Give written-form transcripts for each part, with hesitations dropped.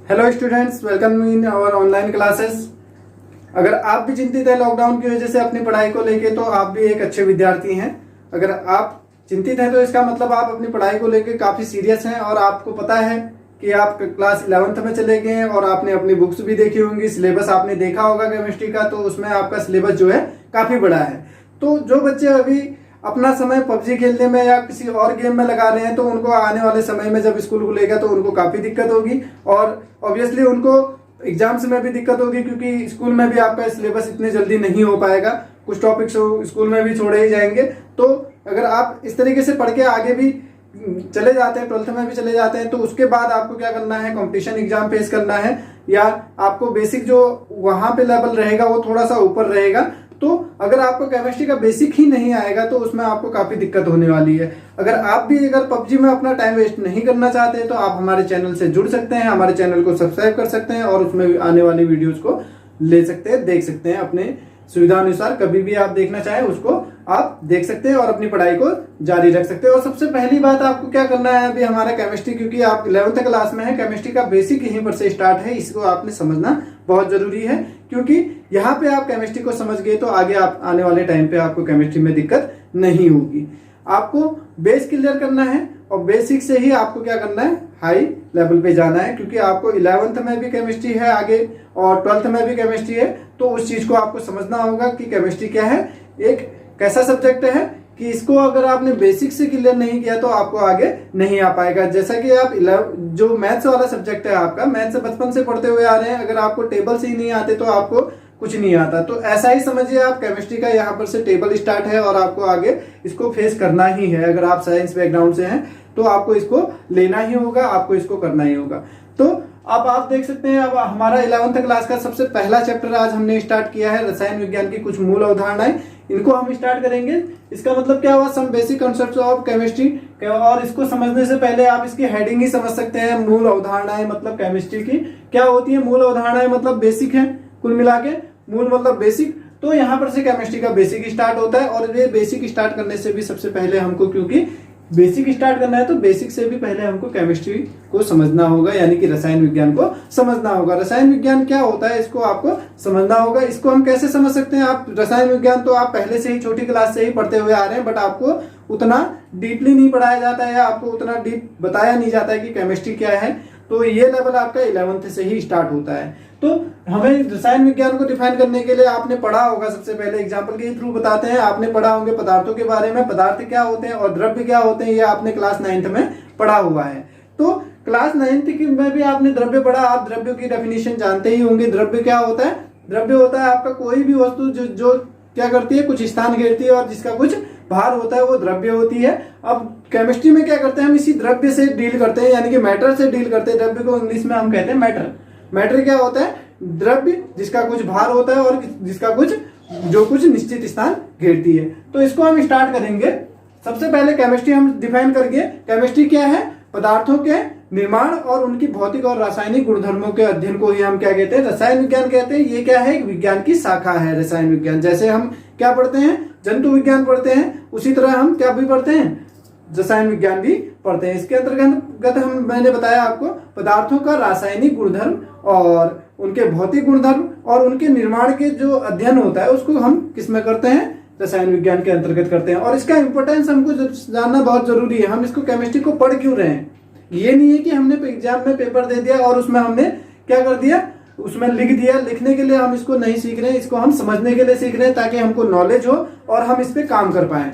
Hello students, welcome in our online classes. अगर आप भी चिंतित हैं लॉकडाउन की वजह से अपनी पढ़ाई को लेके, तो आप भी एक अच्छे विद्यार्थी हैं। अगर आप चिंतित हैं तो इसका मतलब आप अपनी पढ़ाई को लेके काफ़ी सीरियस हैं और आपको पता है कि आप क्लास 11th में चले गए हैं और आपने अपनी बुक्स भी देखी होंगी, सिलेबस आपने देखा होगा केमिस्ट्री का, तो उसमें आपका सिलेबस जो है काफ़ी बड़ा है। तो जो बच्चे अभी अपना समय पबजी खेलने में या किसी और गेम में लगा रहे हैं, तो उनको आने वाले समय में जब स्कूल खुलेगा तो उनको काफ़ी दिक्कत होगी और ऑब्वियसली उनको एग्जाम्स में भी दिक्कत होगी, क्योंकि स्कूल में भी आपका सिलेबस इतने जल्दी नहीं हो पाएगा। कुछ टॉपिक्स स्कूल में भी छोड़े ही जाएंगे। तो अगर आप इस तरीके से पढ़ के आगे भी चले जाते हैं, 12th में भी चले जाते हैं, तो उसके बाद आपको क्या करना है, कंपटीशन एग्जाम फेस करना है, या आपको बेसिक जो वहां पे लेवल रहेगा वो थोड़ा सा ऊपर रहेगा। तो अगर आपको केमिस्ट्री का बेसिक ही नहीं आएगा तो उसमें आपको काफी दिक्कत होने वाली है। अगर पबजी में अपना टाइम वेस्ट नहीं करना चाहते तो आप हमारे चैनल से जुड़ सकते हैं, हमारे चैनल को सब्सक्राइब कर सकते हैं और उसमें आने वाली वीडियोस को ले सकते हैं, देख सकते हैं। अपने सुविधा अनुसार कभी भी आप देखना चाहें उसको आप देख सकते हैं और अपनी पढ़ाई को जारी रख सकते हैं। और सबसे पहली बात आपको क्या करना है, अभी हमारा केमिस्ट्री, क्योंकि आप 11th क्लास में है, केमिस्ट्री का बेसिक यहीं पर से स्टार्ट है, इसको आपने समझना बहुत जरूरी है। क्योंकि यहाँ पे आप केमिस्ट्री को समझ गए तो आगे आप आने वाले टाइम पे आपको केमिस्ट्री में दिक्कत नहीं होगी। आपको बेस क्लियर करना है और बेसिक से ही आपको क्या करना है, हाई लेवल पे जाना है। क्योंकि आपको 11th में भी केमिस्ट्री है आगे और 12th में भी केमिस्ट्री है, तो उस चीज को आपको समझना होगा कि केमिस्ट्री क्या है, एक कैसा सब्जेक्ट है कि इसको अगर आपने बेसिक से क्लियर नहीं किया तो आपको आगे नहीं आ पाएगा। जैसा कि आप जो मैथ्स वाला सब्जेक्ट है आपका, मैथ्स बचपन से पढ़ते हुए आ रहे हैं, अगर आपको टेबल से ही नहीं आते तो आपको कुछ नहीं आता। तो ऐसा ही समझिए आप केमिस्ट्री का यहाँ पर से टेबल स्टार्ट है और आपको आगे इसको फेस करना ही है। अगर आप साइंस बैकग्राउंड से हैं तो आपको इसको लेना ही होगा, आपको इसको करना ही होगा। तो अब आप देख सकते हैं, अब हमारा 11th क्लास का सबसे पहला चैप्टर आज हमने स्टार्ट किया है, रसायन विज्ञान की कुछ मूल अवधारणाएं। इनको हम स्टार्ट करेंगे। इसका मतलब क्या हुआ, some basic concepts of chemistry. और इसको समझने से पहले आप इसकी हेडिंग ही समझ सकते हैं। मूल अवधारणाएं मतलब केमिस्ट्री की क्या होती है। मूल अवधारणाएं मतलब बेसिक है, कुल मिला के मूल मतलब बेसिक। तो यहाँ पर से केमिस्ट्री का बेसिक स्टार्ट होता है और ये बेसिक स्टार्ट करने से भी सबसे पहले हमको, क्योंकि बेसिक स्टार्ट करना है तो बेसिक से भी पहले हमको केमिस्ट्री को समझना होगा, यानी कि रसायन विज्ञान को समझना होगा। रसायन विज्ञान क्या होता है इसको आपको समझना होगा। इसको हम कैसे समझ सकते हैं, आप रसायन विज्ञान तो आप पहले से ही छोटी क्लास से ही पढ़ते हुए आ रहे हैं, बट आपको उतना डीपली नहीं पढ़ाया जाता है या आपको उतना डीप बताया नहीं जाता है कि केमिस्ट्री क्या है। तो ये लेवल आपका 11th से ही स्टार्ट होता है। तो हमें रसायन विज्ञान को डिफाइन करने के लिए आपने पढ़ा होगा, सबसे पहले एग्जांपल के थ्रू बताते हैं, आपने पढ़ा होंगे पदार्थों के बारे में, पदार्थ क्या होते हैं और द्रव्य क्या होते हैं, ये आपने क्लास 9th में पढ़ा हुआ है। तो क्लास 9th में भी आपने द्रव्य पढ़ा, आप द्रव्य की डेफिनेशन जानते ही होंगे। द्रव्य क्या होता है, द्रव्य होता है आपका कोई भी वस्तु जो क्या करती है, कुछ स्थान घेरती है और जिसका कुछ भार होता है, वो द्रव्य होती है। अब केमिस्ट्री में क्या करते हैं, हम इसी द्रव्य से डील करते हैं, यानी कि मैटर से डील करते हैं। द्रव्य को इंग्लिश में हम कहते हैं मैटर। मैटर क्या होता है, द्रव्य जिसका कुछ भार होता है और जिसका कुछ निश्चित स्थान घेरती है। तो इसको हम स्टार्ट करेंगे। सबसे पहले केमिस्ट्री हम डिफाइन करके, केमिस्ट्री क्या है, पदार्थों के निर्माण और उनकी भौतिक और रासायनिक गुणधर्मों के अध्ययन को ही हम क्या कहते हैं, रसायन विज्ञान कहते हैं। ये क्या है, एक विज्ञान की शाखा है रसायन विज्ञान। जैसे हम क्या पढ़ते हैं, जंतु विज्ञान पढ़ते हैं, उसी तरह हम क्या भी पढ़ते हैं, रसायन विज्ञान भी पढ़ते हैं। इसके अंतर्गत मैंने बताया आपको पदार्थों का रासायनिक गुणधर्म और उनके भौतिक गुणधर्म और उनके निर्माण के जो अध्ययन होता है उसको हम किसमें करते हैं, रसायन विज्ञान के अंतर्गत करते हैं। और इसका इंपॉर्टेंस हमको जानना बहुत जरूरी है। हम इसको केमिस्ट्री को पढ़ क्यों रहे हैं, ये नहीं है कि हमने एग्जाम में पेपर दे दिया और उसमें हमने क्या कर दिया, उसमें लिख दिया। लिखने के लिए हम इसको नहीं सीख रहे हैं, इसको हम समझने के लिए सीख रहे हैं, ताकि हमको नॉलेज हो और हम इस पे काम कर पाए।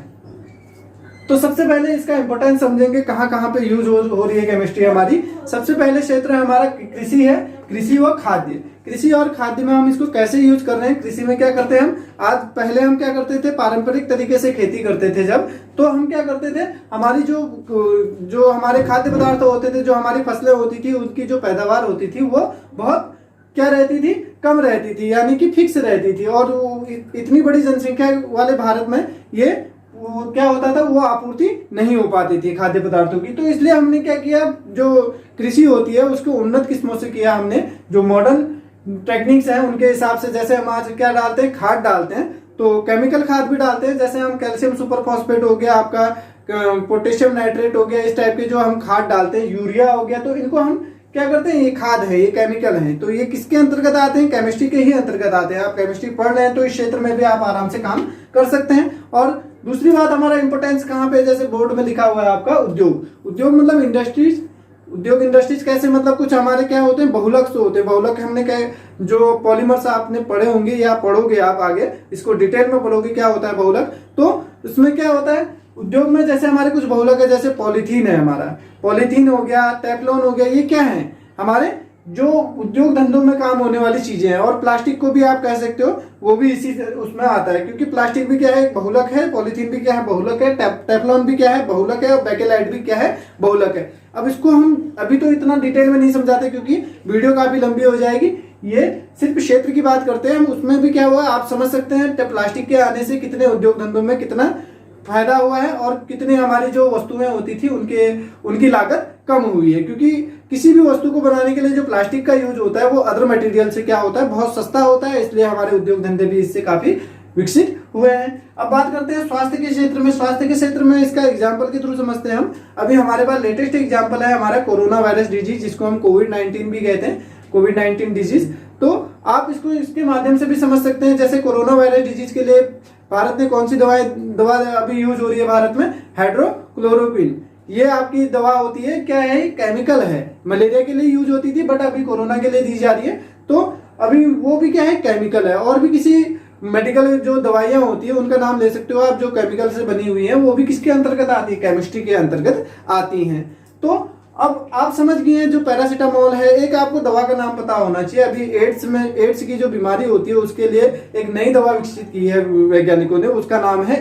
तो सबसे पहले इसका इंपॉर्टेंस समझेंगे, कहाँ कहाँ पे यूज हो रही है केमिस्ट्री हमारी। सबसे पहले क्षेत्र हमारा कृषि है, कृषि व खाद्य। कृषि और खाद्य में हम इसको कैसे यूज कर रहे हैं, कृषि में क्या करते हैं हम, आज पहले हम क्या करते थे, पारंपरिक तरीके से खेती करते थे जब, तो हम क्या करते थे, हमारी जो हमारे खाद्य पदार्थ होते थे, जो हमारी फसलें होती थी, उनकी जो पैदावार होती थी वो बहुत क्या रहती थी, कम रहती थी, यानी कि फिक्स रहती थी। और इतनी बड़ी जनसंख्या वाले भारत में ये क्या होता था, वो आपूर्ति नहीं हो पाती थी खाद्य पदार्थों की। तो इसलिए हमने क्या किया, जो कृषि होती है उसको उन्नत किस्मों से किया हमने, जो मॉडर्न टेक्निक्स हैं उनके हिसाब से। जैसे हम आज क्या डालते हैं, खाद डालते हैं, तो केमिकल खाद भी डालते हैं। जैसे हम कैल्शियम सुपर फॉस्फेट हो गया, आपका पोटेशियम नाइट्रेट हो गया, इस टाइप के जो हम खाद डालते हैं, यूरिया हो गया, तो इनको हम क्या करते हैं, ये खाद है, ये केमिकल है, तो ये किसके अंतर्गत आते हैं, केमिस्ट्री के ही अंतर्गत आते हैं। आप केमिस्ट्री पढ़ रहे हैं तो इस क्षेत्र में भी आप आराम से काम कर सकते हैं। और दूसरी बात, हमारा इंपोर्टेंस कहाँ पे, जैसे बोर्ड में लिखा हुआ है आपका उद्योग। उद्योग मतलब इंडस्ट्रीज। उद्योग इंडस्ट्रीज कैसे, मतलब कुछ हमारे क्या होते हैं, बहुलक होते हैं। बहुलक हमने क्या, जो पॉलीमर्स आपने पढ़े होंगे या पढ़ोगे आप आगे, इसको डिटेल में पढ़ोगे क्या होता है बहुलक। तो उसमें क्या होता है उद्योग में, जैसे हमारे कुछ बहुलक है, जैसे पॉलीथीन है, हमारा पॉलीथीन हो गया, टेफ्लॉन हो गया, ये क्या है हमारे जो उद्योग धंधों में काम होने वाली चीजें हैं। और प्लास्टिक को भी आप कह सकते हो, वो भी इसी उसमें आता है, क्योंकि प्लास्टिक भी क्या है, बहुलक है, पॉलीथीन भी क्या है, बहुलक है, टेफ्लॉन भी क्या है, बहुलक है, और बेकेलाइट भी क्या है, बहुलक है। अब इसको हम अभी तो इतना डिटेल में नहीं समझाते क्योंकि वीडियो काफी लंबी हो जाएगी। ये सिर्फ क्षेत्र की बात करते हैं हम, उसमें भी क्या हुआ आप समझ सकते हैं, प्लास्टिक के आने से कितने उद्योग धंधों में कितना फायदा हुआ है और कितनी हमारी जो वस्तुएं होती थी उनकी लागत कम हुई है। क्योंकि किसी भी वस्तु को बनाने के लिए जो प्लास्टिक का यूज होता है वो अदर मटेरियल से क्या होता है, बहुत सस्ता होता है, इसलिए हमारे उद्योग धंधे भी इससे काफी विकसित हुए हैं। अब बात करते हैं स्वास्थ्य के क्षेत्र में। स्वास्थ्य के क्षेत्र में इसका एग्जाम्पल के थ्रू समझते हैं हम। अभी हमारे पास लेटेस्ट एग्जाम्पल है हमारा कोरोना वायरस डिजीज, जिसको हम कोविड-19 भी कहते हैं, कोविड-19 डिजीज। तो आप इसको इसके माध्यम से भी समझ सकते हैं। जैसे कोरोना वायरस डिजीज के लिए भारत में कौन सी दवा अभी यूज हो रही है भारत में, हाइड्रोक्लोरोक्विन। ये आपकी दवा होती है, क्या है, केमिकल है, मलेरिया के लिए यूज होती थी बट अभी कोरोना के लिए दी जा रही है। तो अभी वो भी क्या है, केमिकल है। और भी किसी मेडिकल जो दवाइयां होती है उनका नाम ले सकते हो आप, जो केमिकल से बनी हुई है, वो भी किसके अंतर्गत आती है, केमिस्ट्री के अंतर्गत आती हैं। तो अब आप समझ गए हैं जो पैरासीटामोल है, एक आपको दवा का नाम पता होना चाहिए। अभी एड्स की जो बीमारी होती है उसके लिए एक नई दवा विकसित की है वैज्ञानिकों ने, उसका नाम है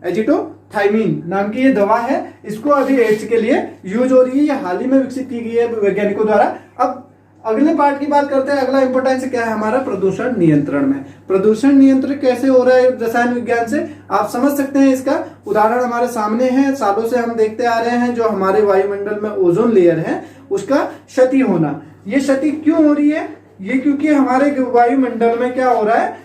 एजिडोथाइमिन नाम की ये दवा है। इसको अभी एड्स के लिए यूज हो रही है, ये हाल ही में विकसित की गई है वैज्ञानिकों द्वारा। अब अगले पार्ट की बात करते हैं। अगला इंपॉर्टेंस क्या है हमारा, प्रदूषण नियंत्रण में। प्रदूषण नियंत्रण कैसे हो रहा है रसायन विज्ञान से, आप समझ सकते हैं। इसका उदाहरण हमारे सामने है, सालों से हम देखते आ रहे हैं, जो हमारे वायुमंडल में ओजोन लेयर है उसका क्षति होना। ये क्षति क्यों हो रही है, ये क्योंकि हमारे वायुमंडल में क्या हो रहा है,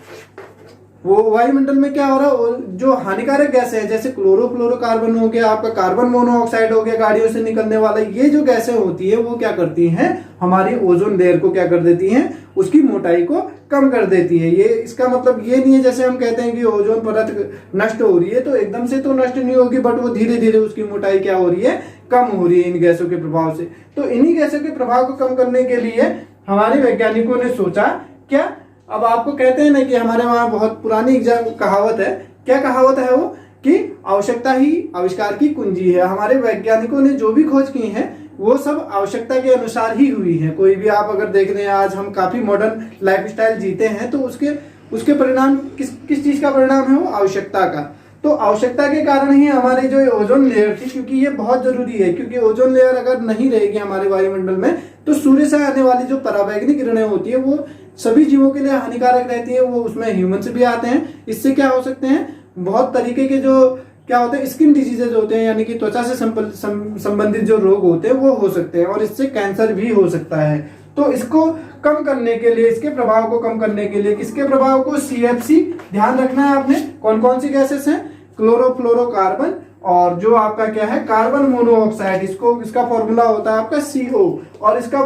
वो वायुमंडल में क्या हो रहा है, जो हानिकारक गैसें हैं जैसे क्लोरोफ्लोरोकार्बन हो गया, आपका कार्बन मोनोऑक्साइड हो गया, गाड़ियों से निकलने वाला, ये जो गैसें होती है वो क्या करती हैं, हमारी ओजोन लेयर को क्या कर देती हैं, उसकी मोटाई को कम कर देती है। ये इसका मतलब ये नहीं है जैसे हम कहते हैं कि ओजोन परत नष्ट हो रही है, तो एकदम से तो नष्ट नहीं होगी, बट वो धीरे धीरे उसकी मोटाई क्या हो रही है, कम हो रही है इन गैसों के प्रभाव से। तो इन्हीं गैसों के प्रभाव को कम करने के लिए हमारे वैज्ञानिकों ने सोचा क्या, अब आपको कहते हैं ना कि हमारे वहां बहुत पुरानी कहावत है, क्या कहावत है वो, कि आवश्यकता ही आविष्कार की कुंजी है। हमारे वैज्ञानिकों ने जो भी खोज की है वो सब आवश्यकता के अनुसार ही हुई है। कोई भी आप अगर देख रहे हैं, आज हम काफी मॉडर्न लाइफस्टाइल जीते हैं, तो उसके परिणाम किस चीज का परिणाम है, वो आवश्यकता का। तो आवश्यकता के कारण ही हमारे जो ओजोन लेयर थी, क्योंकि ये बहुत जरूरी है, क्योंकि ओजोन लेयर अगर नहीं रहेगी हमारे वायुमंडल में तो सूर्य से आने वाली जो पराबैंगनी किरणें होती है वो सभी जीवों के लिए हानिकारक रहती है। वो उसमें ह्यूमन्स भी आते हैं, इससे क्या हो सकते हैं, बहुत तरीके के जो क्या होते हैं, स्किन डिजीजेज होते हैं, यानी कि त्वचा से संबंधित जो रोग होते हैं वो हो सकते हैं, और इससे कैंसर भी हो सकता है। तो इसको कम करने के लिए, इसके प्रभाव को कम करने के लिए, किसके प्रभाव को, CFC ध्यान रखना है आपने। कौन कौन सी गैसेस हैं, क्लोरोफ्लोरोकार्बन और जो आपका क्या है, कार्बन मोनोऑक्साइड। इसका फॉर्मूला होता है आपका CO, और इसका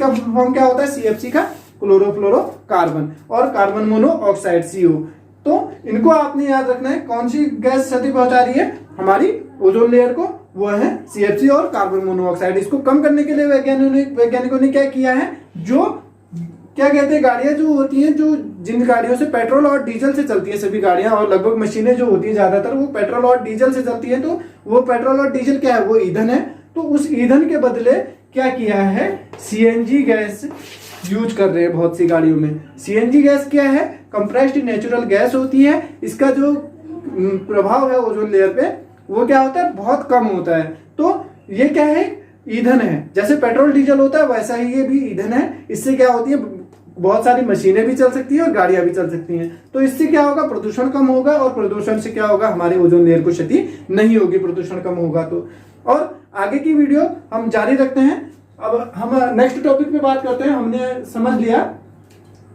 फॉर्म क्या होता है, CFC का, क्लोरोफ्लोरोकार्बन, और कार्बन मोनोऑक्साइड CO। तो इनको आपने याद रखना है। कौन सी गैस क्षति पहुंचा रही है हमारी ओजोन लेयर को, वो है CFC और कार्बन मोनोऑक्साइड। इसको कम करने के लिए वैज्ञानिकों ने क्या किया है, जो क्या कहते हैं, गाड़ियां जो होती हैं, जो जिन गाड़ियों से पेट्रोल और डीजल से चलती है सभी गाड़ियां, और लगभग मशीनें जो होती है ज्यादातर वो पेट्रोल और डीजल से चलती है, तो वो पेट्रोल और डीजल क्या है, वो ईंधन है। तो उस ईंधन के बदले क्या किया है, CNG गैस यूज कर रहे हैं बहुत सी गाड़ियों में। CNG गैस क्या है, कंप्रेस्ड नेचुरल गैस होती है। इसका जो प्रभाव है ओजोन लेयर पे वो क्या होता है, बहुत कम होता है। तो ये क्या है, ईंधन है। जैसे पेट्रोल डीजल होता है वैसा ही ये भी ईंधन है। इससे क्या होती है, बहुत सारी मशीनें भी चल सकती हैं और गाड़ियां भी चल सकती हैं। तो इससे क्या होगा, प्रदूषण कम होगा, और प्रदूषण से क्या होगा, हमारे ओजोन लेयर को क्षति नहीं होगी, प्रदूषण कम होगा तो। और आगे की वीडियो हम जारी रखते हैं। अब हम नेक्स्ट टॉपिक पे बात करते हैं। हमने समझ लिया,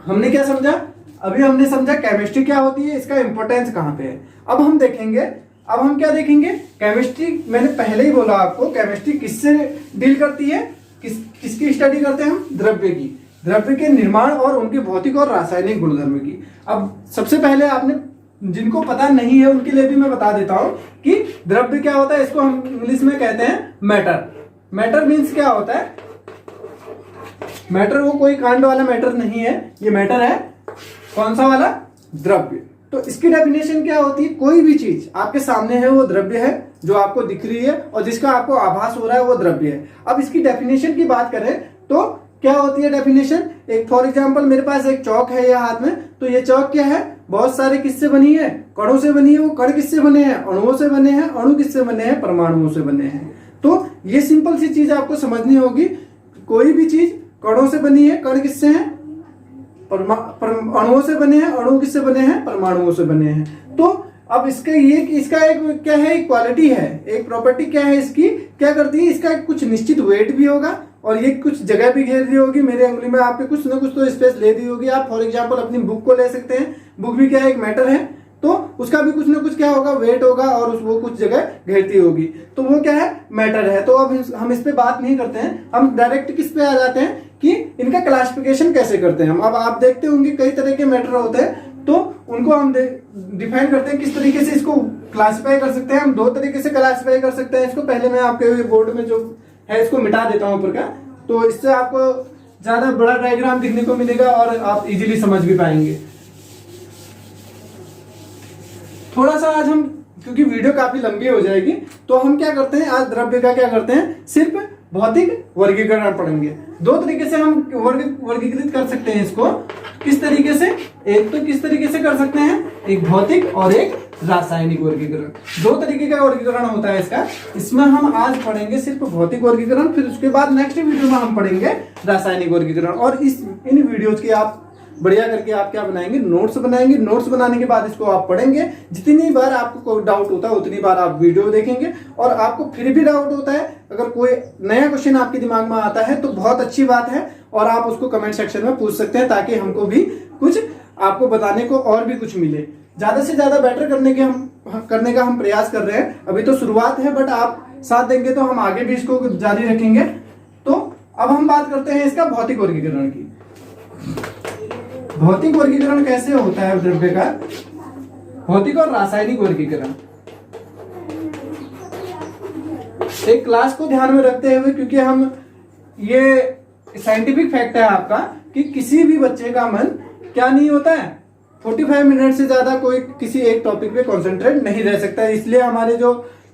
हमने क्या समझा, अभी हमने समझा केमिस्ट्री क्या होती है, इसका इंपॉर्टेंस कहाँ पे है। अब हम देखेंगे अब हम क्या देखेंगे, केमिस्ट्री, मैंने पहले ही बोला आपको, केमिस्ट्री किससे डील करती है, किसकी स्टडी करते हैं हम, द्रव्य की, द्रव्य के निर्माण और उनके भौतिक और रासायनिक गुणधर्म की। अब सबसे पहले आपने, जिनको पता नहीं है उनके लिए भी मैं बता देता हूं कि द्रव्य क्या होता है। इसको हम इंग्लिश में कहते हैं मैटर। मैटर मीन्स क्या होता है, मैटर वो कोई कांड वाला मैटर नहीं है, ये मैटर है कौन सा वाला, द्रव्य। तो इसकी डेफिनेशन क्या होती है, कोई भी चीज आपके सामने है वो द्रव्य है, जो आपको दिख रही है और जिसका आपको आभास हो रहा है वो द्रव्य है। अब इसकी डेफिनेशन की बात करें तो क्या होती है डेफिनेशन, एक फॉर एग्जांपल मेरे पास एक चौक है ये हाथ में, तो ये चौक क्या है, बहुत सारे किससे बनी है, कणों से बनी है। वो कण किससे बने हैं, अणुओं से बने हैं। अणु किससे बने हैं, परमाणुओं से बने हैं। तो ये सिंपल सी चीज आपको समझनी होगी, कोई भी चीज कणों से बनी है, कण किससे हैं, अणुओं से बने हैं। अणु किससे बने हैं, परमाणुओं से बने हैं। तो अब इसका एक क्या है, एक क्वालिटी है, एक प्रॉपर्टी क्या है इसकी, क्या करती है, इसका कुछ निश्चित वेट भी होगा और ये कुछ जगह भी घेर रही होगी। मेरे अंगुली में आपके कुछ ना कुछ तो स्पेस ले दी होगी। आप फॉर एग्जांपल अपनी बुक को ले सकते हैं, बुक भी क्या है, एक मैटर है, तो उसका भी कुछ ना कुछ क्या होगा, वेट होगा और वो कुछ जगह घेरती होगी, तो वो क्या है, मैटर है। तो अब हम इस पे बात नहीं करते हैं, हम डायरेक्ट किस पे आ जाते हैं कि इनका क्लासिफिकेशन कैसे करते हैं हम। अब आप देखते होंगे कई तरह के मैटर होते हैं, तो उनको हम डिफाइन करते हैं किस तरीके से इसको क्लासिफाई कर सकते हैं। हम दो तरीके से क्लासिफाई कर सकते हैं इसको। पहले मैं आपके बोर्ड में जो है इसको मिटा देता हूं ऊपर का, तो इससे आपको ज्यादा बड़ा डायग्राम दिखने को मिलेगा और आप इजीली समझ भी पाएंगे। थोड़ा सा आज हम, क्योंकि वीडियो काफी लंबी हो जाएगी, तो हम क्या करते हैं आज द्रव्य का क्या करते हैं, सिर्फ भौतिक वर्गीकरण पढ़ेंगे। दो तरीके से हम वर्गीकृत कर सकते हैं इसको। किस तरीके से, एक तो किस तरीके से कर सकते हैं, एक भौतिक और एक रासायनिक वर्गीकरण। दो तरीके का वर्गीकरण होता है इसका। इसमें हम आज पढ़ेंगे सिर्फ भौतिक वर्गीकरण, फिर उसके बाद नेक्स्ट वीडियो में हम पढ़ेंगे रासायनिक वर्गीकरण। और इन वीडियोज की आप बढ़िया करके आप क्या बनाएंगे, नोट्स बनाएंगे। नोट्स बनाने के बाद इसको आप पढ़ेंगे। जितनी बार आपको कोई डाउट होता है उतनी बार आप वीडियो देखेंगे। और आपको फिर भी डाउट होता है, अगर कोई नया क्वेश्चन आपके दिमाग में आता है तो बहुत अच्छी बात है, और आप उसको कमेंट सेक्शन में पूछ सकते हैं, ताकि हमको भी कुछ आपको बताने को और भी कुछ मिले। ज्यादा से ज्यादा बेटर करने का हम प्रयास कर रहे हैं। अभी तो शुरुआत है, बट आप साथ देंगे तो हम आगे भी इसको जारी रखेंगे। तो अब हम बात करते हैं इसका भौतिक वर्गीकरण की। भौतिक वर्गीकरण कैसे होता है द्रव्य का, भौतिक और रासायनिक वर्गीकरण। एक क्लास को ध्यान में रखते हुए, क्योंकि हम, ये साइंटिफिक फैक्ट है आपका कि किसी भी बच्चे का मन क्या नहीं होता है, 45 मिनट से ज्यादा कोई किसी एक टॉपिक पे कंसंट्रेट नहीं रह सकता है। इसलिए हमारे जो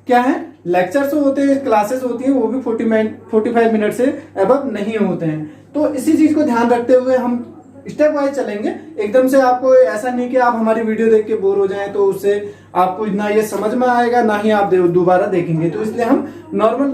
क्या है लेक्चर्स होते हैं, क्लासेस होती हैं, वो भी 45 मिनट से अबव नहीं होते हैं। तो इसी चीज को ध्यान रखते हुए हम स्टेप वाइज चलेंगे। एकदम से आपको ऐसा नहीं कि आप हमारी वीडियो देख के बोर हो जाएं, तो उससे आपको ना ये समझ में आएगा ना ही आप दोबारा देखेंगे। तो इसलिए हम नॉर्मल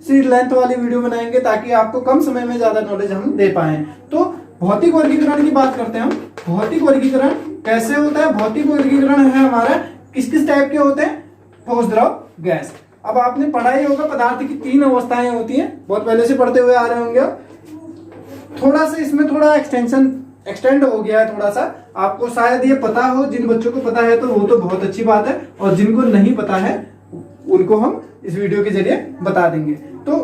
सी लेंथ वाली वीडियो बनाएंगे, ताकि आपको कम समय में ज्यादा नॉलेज हम दे पाए। तो भौतिक वर्गीकरण की बात करते हैं हम। भौतिक वर्गीकरण कैसे होता है, भौतिक वर्गीकरण है हमारा किस किस टाइप के होते हैं, ठोस, द्रव, गैस। अब आपने पढ़ा ही होगा पदार्थ की 3 अवस्थाएं होती हैं, बहुत पहले से पढ़ते हुए आ रहे होंगे। थोड़ा सा इसमें थोड़ा एक्सटेंड हो गया है, थोड़ा सा आपको शायद ये पता हो। जिन बच्चों को पता है तो वो तो बहुत अच्छी बात है, और जिनको नहीं पता है उनको हम इस वीडियो के जरिए बता देंगे। तो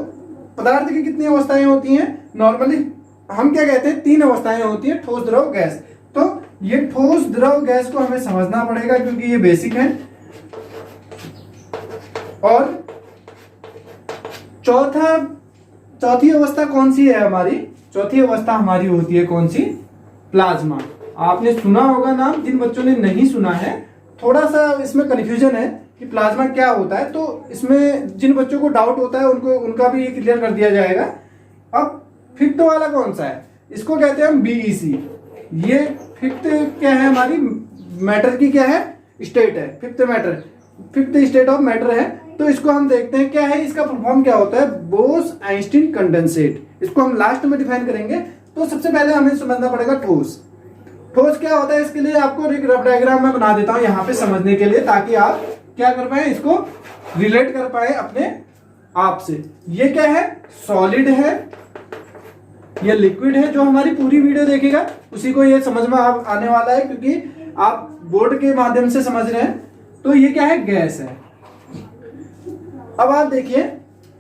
पदार्थ की कितनी अवस्थाएं होती हैं, नॉर्मली हम क्या कहते हैं, 3 अवस्थाएं होती हैं, ठोस, द्रव, गैस। तो ये ठोस, द्रव, गैस को हमें समझना पड़ेगा, क्योंकि ये बेसिक है। और चौथी अवस्था कौन सी है हमारी, चौथी अवस्था हमारी होती है कौन सी, प्लाज्मा। आपने सुना होगा नाम, जिन बच्चों ने नहीं सुना है थोड़ा सा इसमें कंफ्यूजन है कि प्लाज्मा क्या होता है। तो इसमें जिन बच्चों को डाउट होता है उनका भी क्लियर कर दिया जाएगा। अब फिफ्थ वाला कौन सा है, इसको कहते हैं हम बीईसी। ये फिफ्थ क्या है हमारी, मैटर की क्या है, स्टेट है, फिफ्थ स्टेट ऑफ मैटर है। तो इसको हम देखते हैं क्या है, इसका फुल फॉर्म क्या होता है, बोस-आइंस्टीन कंडेंसेट। इसको हम लास्ट में डिफाइन करेंगे। तो सबसे पहले हमें समझना पड़ेगा ठोस। ठोस क्या होता है, इसके लिए आपको एक रफ डायग्राम में बना देता हूं यहाँ पे समझने के लिए, ताकि आप क्या कर पाए, इसको रिलेट कर पाए अपने आप से। ये क्या है, सॉलिड है, ये लिक्विड है। जो हमारी पूरी वीडियो देखेगा उसी को ये समझ में आने वाला है, क्योंकि आप बोर्ड के माध्यम से समझ रहे हैं। तो ये क्या है, गैस है। अब आप देखिए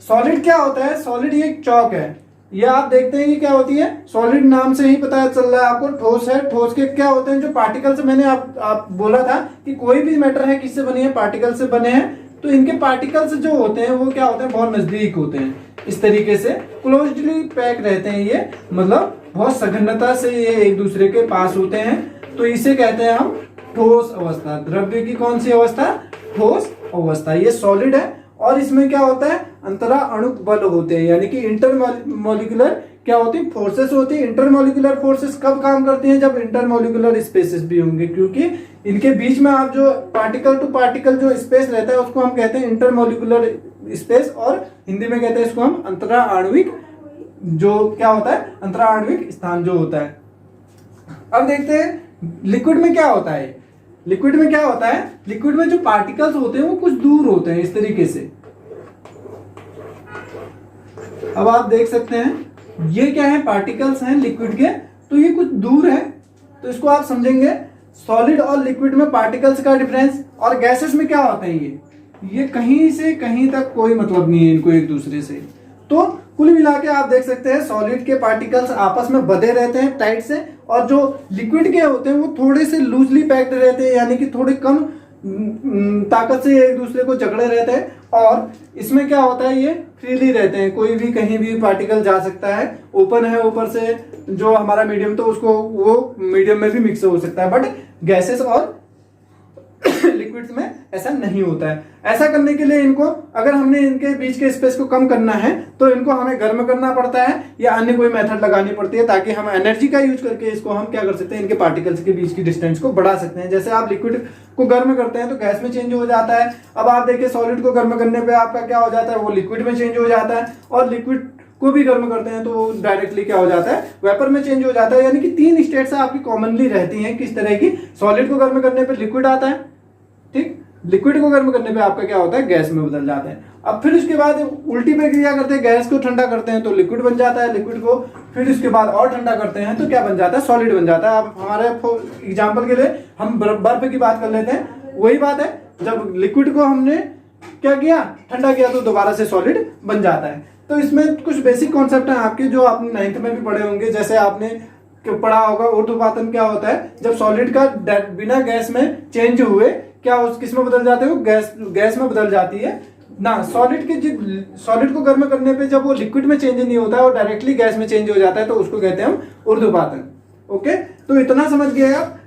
सॉलिड क्या होता है। सॉलिड ये एक चौक है। ये आप देखते हैं कि क्या होती है, सॉलिड नाम से ही पता चल रहा है आपको, ठोस है। ठोस के क्या होते हैं, जो पार्टिकल्स, मैंने आप बोला था कि कोई भी मैटर है किससे बनी है, पार्टिकल से बने हैं। तो इनके पार्टिकल्स जो होते हैं वो क्या होते हैं, बहुत नजदीक होते हैं, इस तरीके से क्लोजली पैक रहते हैं ये, मतलब बहुत सघनता से ये एक दूसरे के पास होते हैं। तो इसे कहते हैं हम ठोस अवस्था। द्रव्य की कौन सी अवस्था, ठोस अवस्था। ये सॉलिड है और इसमें क्या होता है, अंतरा अणुक बल होते हैं, यानी कि इंटरमोलिकुलर क्या होती है, फोर्सेस होती है। इंटरमोलिकुलर फोर्सेस कब काम करती हैं, जब इंटरमोलिकुलर स्पेसेस भी होंगे, क्योंकि इनके बीच में आप जो पार्टिकल टू पार्टिकल जो स्पेस रहता है उसको हम कहते हैं इंटरमोलिकुलर स्पेस, और हिंदी में कहते हैं इसको हम अंतरा आणविक, जो क्या होता है, अंतरा आणविक स्थान जो होता है। अब देखते हैं लिक्विड में क्या होता है। लिक्विड में क्या होता है, लिक्विड में जो पार्टिकल्स होते हैं वो कुछ दूर होते हैं, इस तरीके से। अब आप देख सकते हैं ये क्या है, पार्टिकल्स हैं लिक्विड के, तो ये कुछ दूर है। तो इसको आप समझेंगे सॉलिड और लिक्विड में पार्टिकल्स का डिफरेंस। और गैसेस में क्या होता है, ये कहीं से कहीं तक कोई मतलब नहीं है इनको एक दूसरे से। तो कुल मिला के आप देख सकते हैं सॉलिड के पार्टिकल्स आपस में बंधे रहते हैं टाइट से, और जो लिक्विड के होते हैं वो थोड़े से लूजली पैक्ड रहते हैं, यानी कि थोड़े कम ताकत से एक दूसरे को जकड़े रहते हैं। और इसमें क्या होता है, ये फ्रीली रहते हैं, कोई भी कहीं भी पार्टिकल जा सकता है। ओपन है ऊपर से जो हमारा मीडियम, तो उसको वो मीडियम में भी मिक्स हो सकता है। बट गैसेस और लिक्विड्स में ऐसा नहीं होता है। ऐसा करने के लिए इनको, अगर हमने इनके बीच के स्पेस को कम करना है तो इनको हमें गर्म करना पड़ता है या अन्य कोई मेथड लगानी पड़ती है, ताकि हम एनर्जी का यूज करके इसको हम क्या कर सकते हैं, इनके पार्टिकल्स के बीच की डिस्टेंस को बढ़ा सकते हैं। जैसे आप लिक्विड को गर्म करते हैं तो गैस में चेंज हो जाता है। अब आप देखिए सॉलिड को गर्म करने पर आपका क्या हो जाता है, वो लिक्विड में चेंज हो जाता है, और लिक्विड को भी गर्म करते हैं तो डायरेक्टली क्या हो जाता है, वेपर में चेंज हो जाता है। यानी कि 3 स्टेट्स आपकी कॉमनली रहती हैं। किस तरह की, सॉलिड को गर्म करने पर लिक्विड आता है, ठीक, लिक्विड को गर्म करने पे आपका क्या होता है, गैस में बदल जाता है। अब फिर उसके बाद उल्टी प्रक्रिया करते हैं, गैस को ठंडा करते हैं तो लिक्विड बन जाता है, लिक्विड को फिर उसके बाद और ठंडा करते हैं तो क्या बन जाता है, सॉलिड बन जाता है। अब हमारे एग्जांपल के लिए हम बर्फ की बात कर लेते हैं। वही बात है, जब लिक्विड को हमने क्या किया, ठंडा किया, तो दोबारा से सॉलिड बन जाता है। तो इसमें कुछ बेसिक कॉन्सेप्ट है आपके, जो आपने 9th में भी पढ़े होंगे। जैसे आपने पढ़ा होगा ऊर्ध्वपातन क्या होता है, जब सॉलिड का बिना गैस में चेंज हुए क्या उस किस में बदल जाते हैं, वो गैस में बदल जाती है ना। सॉलिड को गर्म करने पे जब वो लिक्विड में चेंज नहीं होता है, वो डायरेक्टली गैस में चेंज हो जाता है, तो उसको कहते हैं हम ऊर्ध्वपातन। ओके, तो इतना समझ गए आप।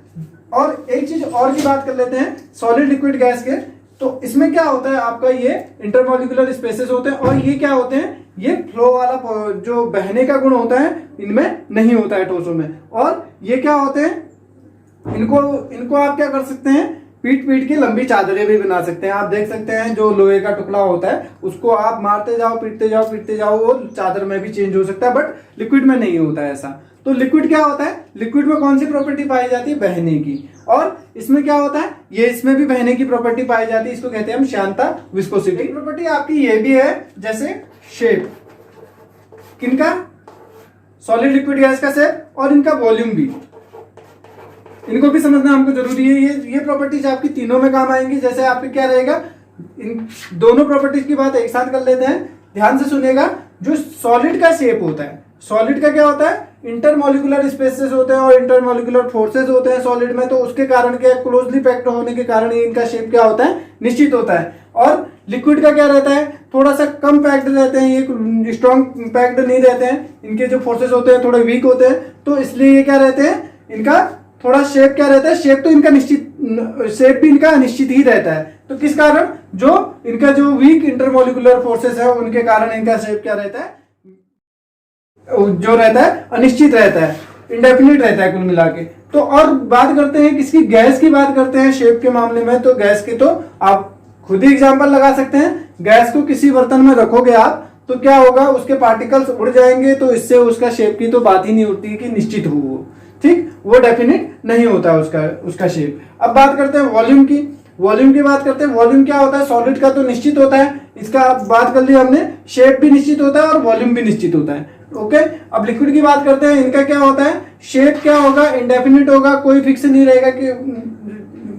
और एक चीज और की बात कर लेते हैं, सॉलिड लिक्विड गैस के। तो इसमें क्या होता है आपका, ये इंटरमोलिकुलर स्पेसेस होते हैं, और ये क्या होते हैं, ये फ्लो वाला जो बहने का गुण होता है इनमें नहीं होता है ठोसों में। और ये क्या होते हैं, इनको आप क्या कर सकते हैं, पीट पीट के लंबी चादरें भी बना सकते हैं। आप देख सकते हैं जो लोहे का टुकड़ा होता है उसको आप मारते जाओ, पीटते जाओ, वो चादर में भी चेंज हो सकता है। बट लिक्विड में नहीं होता है ऐसा। तो लिक्विड क्या होता है, लिक्विड में कौन सी प्रॉपर्टी पाई जाती है, बहने की। और इसमें क्या होता है, ये इसमें भी बहने की प्रॉपर्टी पाई जाती है, इसको कहते हैं हम श्यानता, विस्कोसिटी। प्रॉपर्टी आपकी ये भी है, जैसे शेप, किनका, सॉलिड लिक्विड गैस का शेप, और इनका वॉल्यूम भी, इनको भी समझना हमको जरूरी है। ये प्रॉपर्टीज आपकी तीनों में काम आएंगी। जैसे आपके क्या रहेगा, इन दोनों प्रॉपर्टीज की बात एक साथ कर लेते हैं, ध्यान से सुनिएगा। जो सॉलिड का शेप होता है, सॉलिड का क्या होता है, इंटरमोलिकुलर स्पेसेस होते हैं और इंटरमोलिकुलर फोर्सेस होते हैं सॉलिड में। तो उसके कारण क्या, क्लोजली पैक्ड होने के कारण इनका शेप क्या होता है, निश्चित होता है। और लिक्विड का क्या रहता है, थोड़ा सा कम पैक्ड रहते हैं, ये स्ट्रॉन्ग पैक्ड नहीं रहते हैं, इनके जो फोर्सेस होते हैं थोड़े वीक होते हैं। तो इसलिए ये क्या रहते हैं, इनका थोड़ा शेप क्या रहता है, शेप तो इनका निश्चित, शेप भी इनका अनिश्चित ही रहता है। तो किस कारण, जो इनका जो वीक इंटरमोलिकुलर फोर्सेस है उनके कारण इनका शेप क्या रहता है, जो रहता है अनिश्चित रहता है, इंडेफिनिट रहता है कुल मिला के। तो और बात करते हैं किसकी, गैस की बात करते हैं शेप के मामले में। तो गैस की तो आप खुद ही एग्जांपल लगा सकते हैं। गैस को किसी बर्तन में रखोगे आप तो क्या होगा, उसके पार्टिकल्स उड़ जाएंगे, तो इससे उसका शेप की तो बात ही नहीं होती कि निश्चित हो वो, ठीक, वो डेफिनेट नहीं होता उसका शेप। अब बात करते हैं वॉल्यूम की। वॉल्यूम की बात करते हैं, वॉल्यूम क्या होता है, सॉलिड का तो निश्चित होता है, इसका अब बात कर लिया हमने, शेप भी निश्चित होता है और वॉल्यूम भी निश्चित होता है। ओके, अब लिक्विड की बात करते हैं, इनका क्या होता है, शेप क्या होगा, इंडेफिनिट होगा, कोई फिक्स नहीं रहेगा कि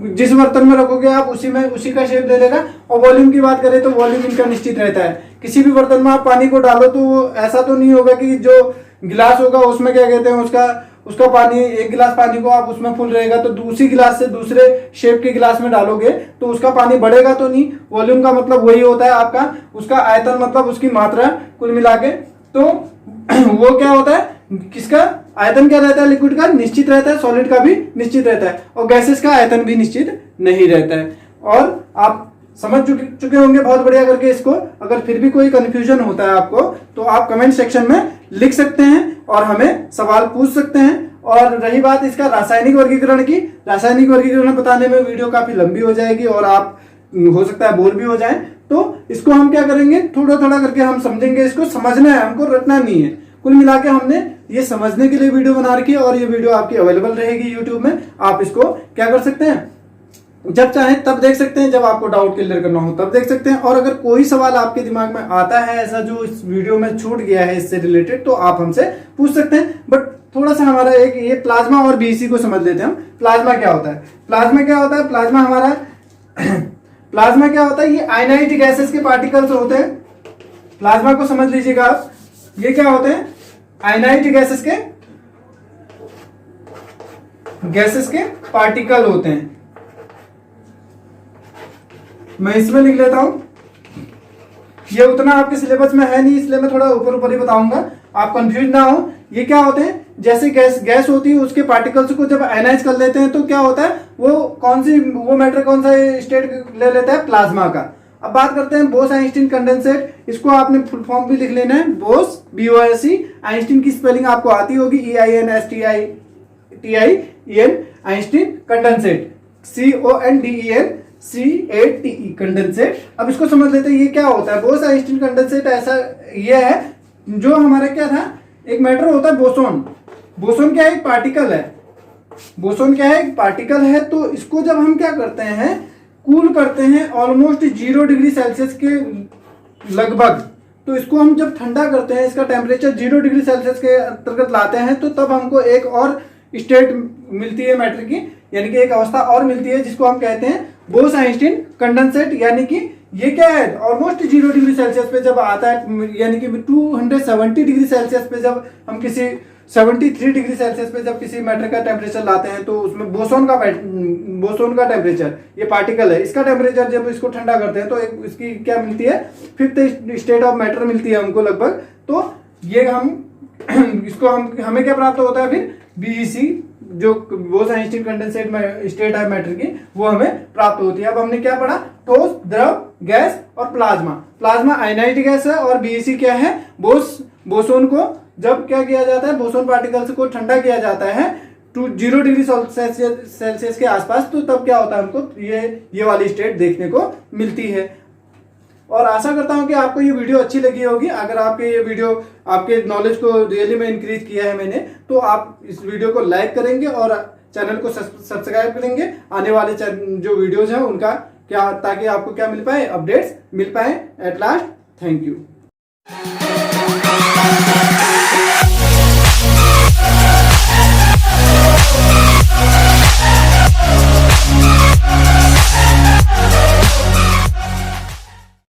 जिस बर्तन में रखोगे आप उसी का शेप दे देगा। और वॉल्यूम की बात करें तो वॉल्यूम इनका निश्चित रहता है। किसी भी बर्तन में आप पानी को डालो तो वो ऐसा तो नहीं होगा कि जो गिलास होगा उसमें क्या कहते हैं उसका पानी, एक गिलास पानी को आप उसमें फुल रहेगा तो दूसरी गिलास से दूसरे शेप के गिलास में डालोगे तो उसका पानी बढ़ेगा तो नहीं। वॉल्यूम का मतलब वही होता है आपका, उसका आयतन मतलब उसकी मात्रा कुल मिला के। तो वो क्या होता है, किसका आयतन क्या रहता है, लिक्विड का निश्चित रहता है, सॉलिड का भी निश्चित रहता है, और गैसेस का आयतन भी निश्चित नहीं रहता है। और आप समझ चुके होंगे बहुत बढ़िया करके इसको। अगर फिर भी कोई कंफ्यूजन होता है आपको तो आप कमेंट सेक्शन में लिख सकते हैं और हमें सवाल पूछ सकते हैं। और रही बात इसका रासायनिक वर्गीकरण की, रासायनिक वर्गीकरण बताने में वीडियो काफी लंबी हो जाएगी और आप हो सकता है बोर भी हो जाएं। तो इसको हम क्या करेंगे, थोड़ा थोड़ा करके हम समझेंगे। इसको समझना है, हमको रटना नहीं है। कुल मिला के हमने ये समझने के लिए वीडियो बना रखी है और ये वीडियो आपकी अवेलेबल रहेगी यूट्यूब में। आप इसको क्या कर सकते हैं, जब चाहें तब देख सकते हैं, जब आपको डाउट क्लियर करना हो तब देख सकते हैं। और अगर कोई सवाल आपके दिमाग में आता है ऐसा जो इस वीडियो में छूट गया है इससे रिलेटेड, तो आप हमसे पूछ सकते हैं। बट थोड़ा सा हमारा एक ये प्लाज्मा और बीईसी को समझ लेते हैं हम। प्लाज्मा क्या होता है, प्लाज्मा क्या होता है, प्लाज्मा हमारा प्लाज्मा क्या होता है, ये आयनाइज्ड गैसेस के पार्टिकल्स होते हैं। प्लाज्मा को समझ लीजिएगा आप, ये क्या होते हैं, आयनाइज्ड गैसेस के पार्टिकल होते हैं। मैं इसमें लिख लेता हूं, ये उतना आपके सिलेबस में है नहीं इसलिए मैं थोड़ा ऊपर ऊपर ही बताऊंगा, आप कंफ्यूज ना हो। ये क्या होते हैं, जैसे गैस होती है उसके पार्टिकल्स को जब आयनाइज कर लेते हैं तो क्या होता है, वो मैटर कौन सा स्टेट ले लेता है, प्लाज्मा का। अब बात करते हैं बोस आइंस्टीन कंडेंसेट। इसको आपने फुल फॉर्म भी लिख लेना है, बोस BOSE। आइंस्टीन की स्पेलिंग आपको आती होगी, EINSTIEN, Einstein condensate, CONDENCATE, condensate. अब इसको समझ लेते हैं ये क्या होता है। बोस आइंस्टीन कंडेंसेट ऐसा ये है, जो हमारा क्या था, एक मैटर होता है बोसोन। बोसोन क्या है, एक पार्टिकल है। बोसोन क्या है, एक पार्टिकल है। तो इसको जब हम क्या करते हैं, कूल करते हैं ऑलमोस्ट 0 डिग्री सेल्सियस के लगभग, तो इसको हम जब ठंडा करते हैं, इसका टेम्परेचर 0 डिग्री सेल्सियस के अंतर्गत लाते हैं, तो तब हमको एक और स्टेट मिलती है मैटर की, यानी कि एक अवस्था और मिलती है जिसको हम कहते हैं बोस आइंस्टीन कंडेंसेट। यानी कि ये क्या है, ऑलमोस्ट 0 डिग्री सेल्सियस पे जब आता है, यानी कि 270 डिग्री सेल्सियस पे जब हम किसी 73 डिग्री सेल्सियस पे जब किसी मैटर का टेम्परेचर लाते हैं, तो उसमें बोसोन का टेम्परेचर, ये पार्टिकल है, इसका टेम्परेचर जब इसको ठंडा करते हैं तो एक इसकी क्या मिलती है, 5th स्टेट ऑफ मैटर मिलती है हमको लगभग। तो ये हमें क्या प्राप्त होता है फिर, BEC, जो बोस आइंस्टीन कंडेंसेट में स्टेट है मैटर की, वो हमें प्राप्त होती है। अब हमने क्या पढ़ा, ठोस, द्रव, गैस और प्लाज्मा। प्लाज्मा आयनाइज्ड गैस है और BEC क्या है, बोसोन को जब क्या किया जाता है, बोसोन पार्टिकल्स को ठंडा किया जाता है 0 डिग्री सेल्सियस के आसपास, तो तब क्या होता है, हमको ये वाली स्टेट देखने को मिलती है। और आशा करता हूं कि आपको ये वीडियो अच्छी लगी होगी। अगर आपके ये वीडियो आपके नॉलेज को रियली में इंक्रीज किया है मैंने, तो आप इस वीडियो को लाइक करेंगे और चैनल को सब्सक्राइब करेंगे। आने वाले जो वीडियोज हैं उनका क्या, ताकि आपको क्या मिल पाए, अपडेट्स मिल पाए एट लास्ट। Thank you.